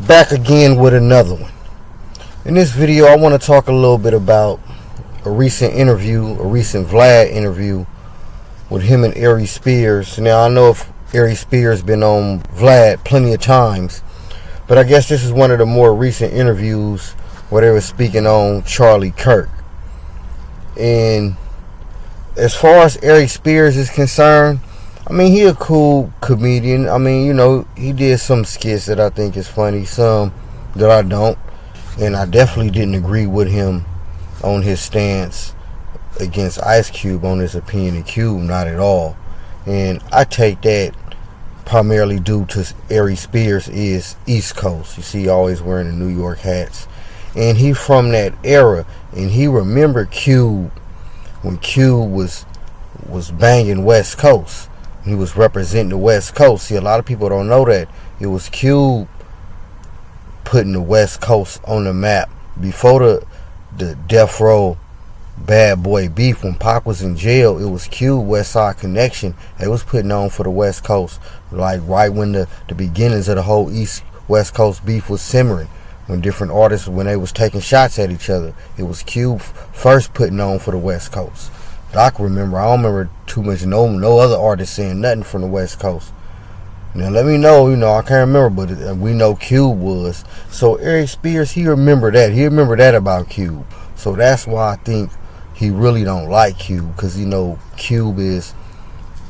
Back again with another one. In this video, I want to talk a little bit about a recent Vlad interview with him and Aries Spears. Now, I know Aries Spears been on Vlad plenty of times, but I guess this is one of the more recent interviews where they were speaking on Charlie Kirk. And as far as Aries Spears is concerned, I mean, he a cool comedian. I mean, you know, he did some skits that I think is funny, some that I don't. And I definitely didn't agree with him on his stance against Ice Cube on his opinion of Cube, not at all. And I take that primarily due to Aries Spears is East Coast. You see, he always wearing the New York hats. And he from that era, and he remembered Cube when Cube was banging West Coast. He was representing the West Coast. See, a lot of people don't know that it was Cube putting the West Coast on the map before the Death Row Bad Boy beef. When Pac was in jail, it was Cube West Side Connection. They was putting on for the West Coast, like right when the beginnings of the whole East West Coast beef was simmering. When different artists, when they was taking shots at each other, it was Cube first putting on for the West Coast. I can remember. I don't remember too much. No other artists saying nothing from the West Coast. Now let me know. I can't remember, but we know Cube was. So Aries Spears, he remembered that. He remembered that about Cube. So that's why I think he really don't like Cube, because Cube is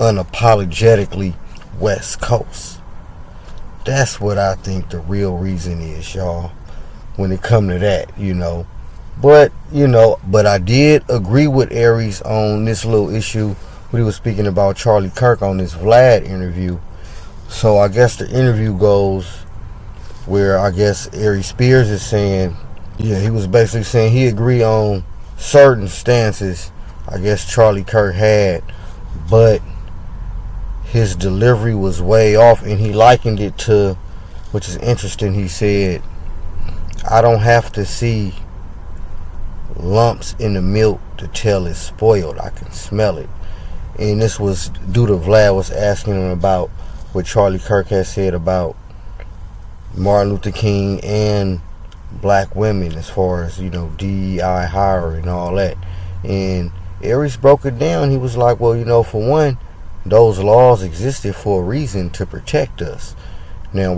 unapologetically West Coast. That's what I think the real reason is, y'all. When it come to that, But I did agree with Aries on this little issue when he was speaking about Charlie Kirk on this Vlad interview. So I guess the interview goes where I guess Aries Spears is saying, he was basically saying he agreed on certain stances I guess Charlie Kirk had, but his delivery was way off, and he likened it to, which is interesting, he said, I don't have to see lumps in the milk to tell it's spoiled. I can smell it. And this was due to Vlad was asking him about what Charlie Kirk had said about Martin Luther King and black women as far as, DEI hiring and all that. And Aries broke it down. He was like, well, for one, those laws existed for a reason, to protect us. Now,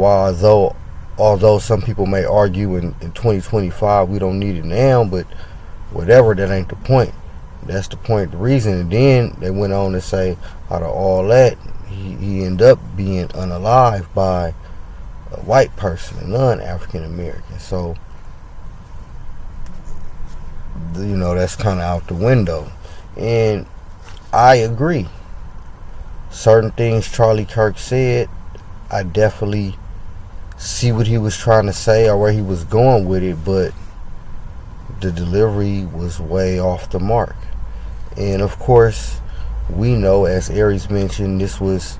although some people may argue in 2025 we don't need it now, but whatever, that ain't the point. That's the point, the reason. And then they went on to say, out of all that, he ended up being unalived by a white person, a non-African American. So, that's kind of out the window. And I agree. Certain things Charlie Kirk said, I definitely see what he was trying to say or where he was going with it, but the delivery was way off the mark. And of course, we know, as Aries mentioned, this was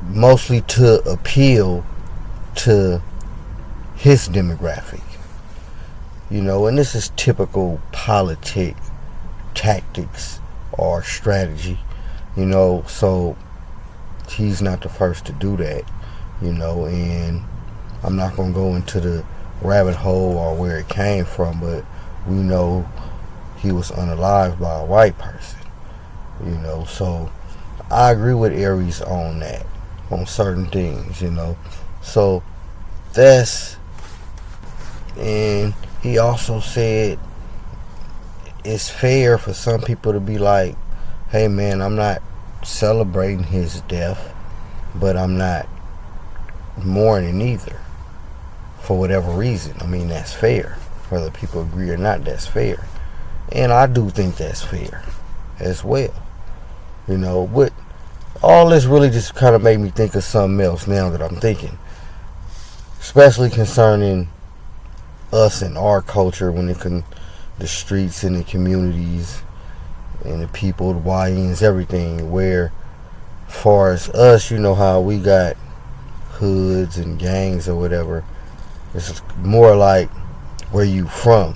mostly to appeal to his demographic. And this is typical tactics or strategy, so he's not the first to do that, and I'm not going to go into the rabbit hole or where it came from, but we know he was unalived by a white person, so I agree with Aries on that, on certain things, so that's, and he also said it's fair for some people to be like, hey man, I'm not celebrating his death, but I'm not mourning either, for whatever reason. I mean, that's fair. Whether people agree or not, that's fair. And I do think that's fair as well. But all this really just kind of made me think of something else now that I'm thinking. Especially concerning us and our culture when it can, the streets and the communities and the people, the YNs, everything, where far as us, how we got hoods and gangs or whatever. It's more like where you from,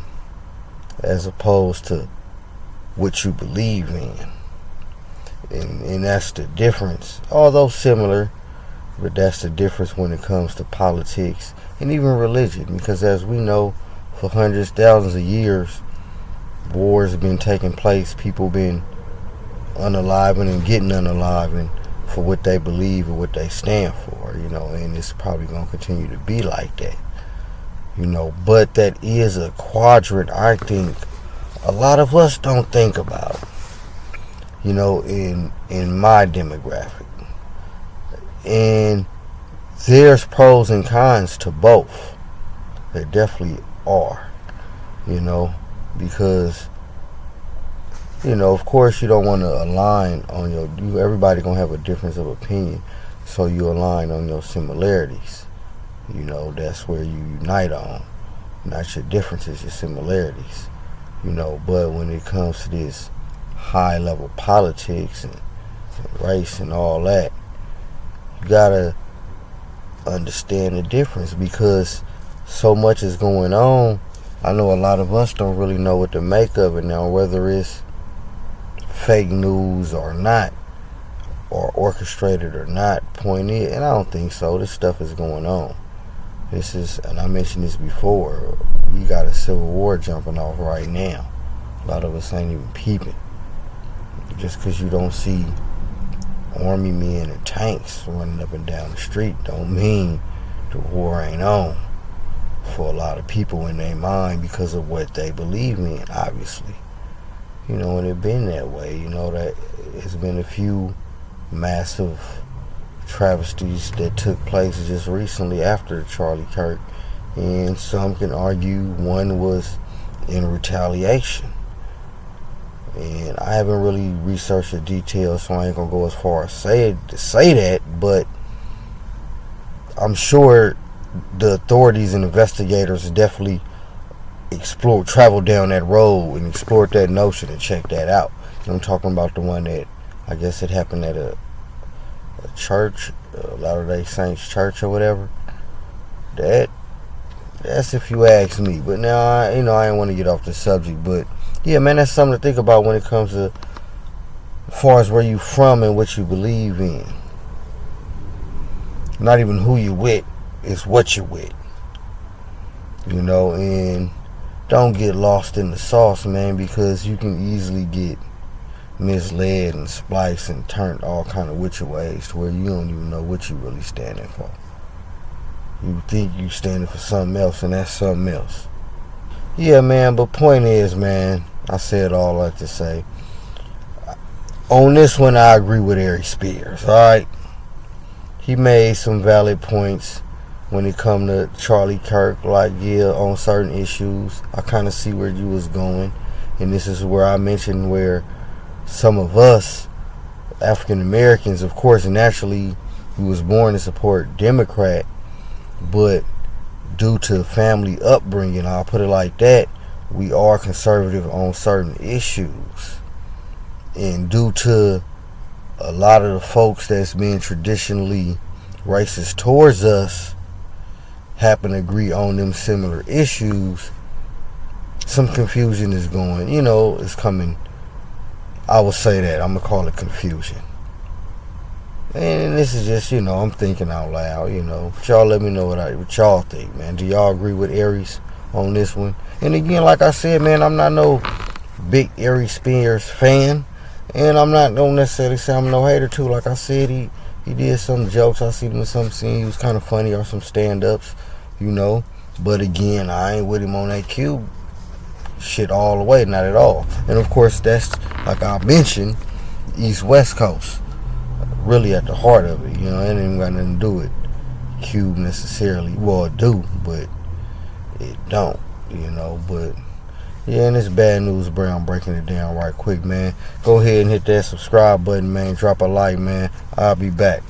as opposed to what you believe in. And that's the difference. Although similar, But that's the difference when it comes to politics and even religion, because as we know, for hundreds, thousands of years, wars have been taking place, people been unaliving and getting unaliving for what they believe and what they stand for, and it's probably going to continue to be like that, but that is a quadrant I think a lot of us don't think about, in my demographic. And there's pros and cons to both. There definitely are, because, of course you don't want to align on everybody going to have a difference of opinion, so you align on your similarities. That's where you unite on, not your differences, your similarities, but when it comes to this high level politics and race and all that, you gotta understand the difference, because so much is going on. I know a lot of us don't really know what to make of it now, whether it's fake news or not, or orchestrated or not. Point is, and I don't think so, this stuff is going on. This is, and I mentioned this before, we got a civil war jumping off right now. A lot of us ain't even peeping. Just because you don't see army men and tanks running up and down the street don't mean the war ain't on for a lot of people in their mind, because of what they believe in, obviously. And it been that way. That it's been a few massive travesties that took place just recently after Charlie Kirk, and some can argue one was in retaliation. And I haven't really researched the details, so I ain't gonna go as far as say that, but I'm sure the authorities and investigators definitely traveled down that road and explored that notion and checked that out. And I'm talking about the one that I guess it happened at a church, Latter-day Saints church or whatever. That's if you ask me. But now I ain't want to get off the subject, but yeah, man, that's something to think about when it comes to as far as where you from and what you believe in. Not even who you with, it's what you with. And don't get lost in the sauce, man, because you can easily get misled and spliced and turned all kind of which ways to where you don't even know what you really standing for. You think you standing for something else, and that's something else. Yeah, man, but point is, man, I said all I have to say. On this one, I agree with Aries Spears, alright? He made some valid points when it come to Charlie Kirk, like, yeah, on certain issues. I kind of see where you was going, and this is where I mentioned where some of us, African Americans, of course, naturally, we was born to support Democrat, but due to family upbringing, I'll put it like that, we are conservative on certain issues. And due to a lot of the folks that's been traditionally racist towards us happen to agree on them similar issues, some confusion is going, it's coming. I will say that. I'm going to call it confusion. And this is just, I'm thinking out loud, Y'all let me know what y'all think, man. Do y'all agree with Aries on this one? And again, like I said, man, I'm not no big Aries Spears fan. And I'm not going to necessarily say I'm no hater, too. Like I said, he did some jokes. I seen him in some scene. He was kind of funny, or some stand-ups, But again, I ain't with him on that Cube shit all the way, not at all. And of course, that's, like I mentioned, East-West Coast. Really at the heart of it, it ain't even got nothing to do with Cube necessarily. Well, it do, but it don't, but yeah, and it's Bad News Brown breaking it down right quick, man. Go ahead and hit that subscribe button, man. Drop a like, man. I'll be back.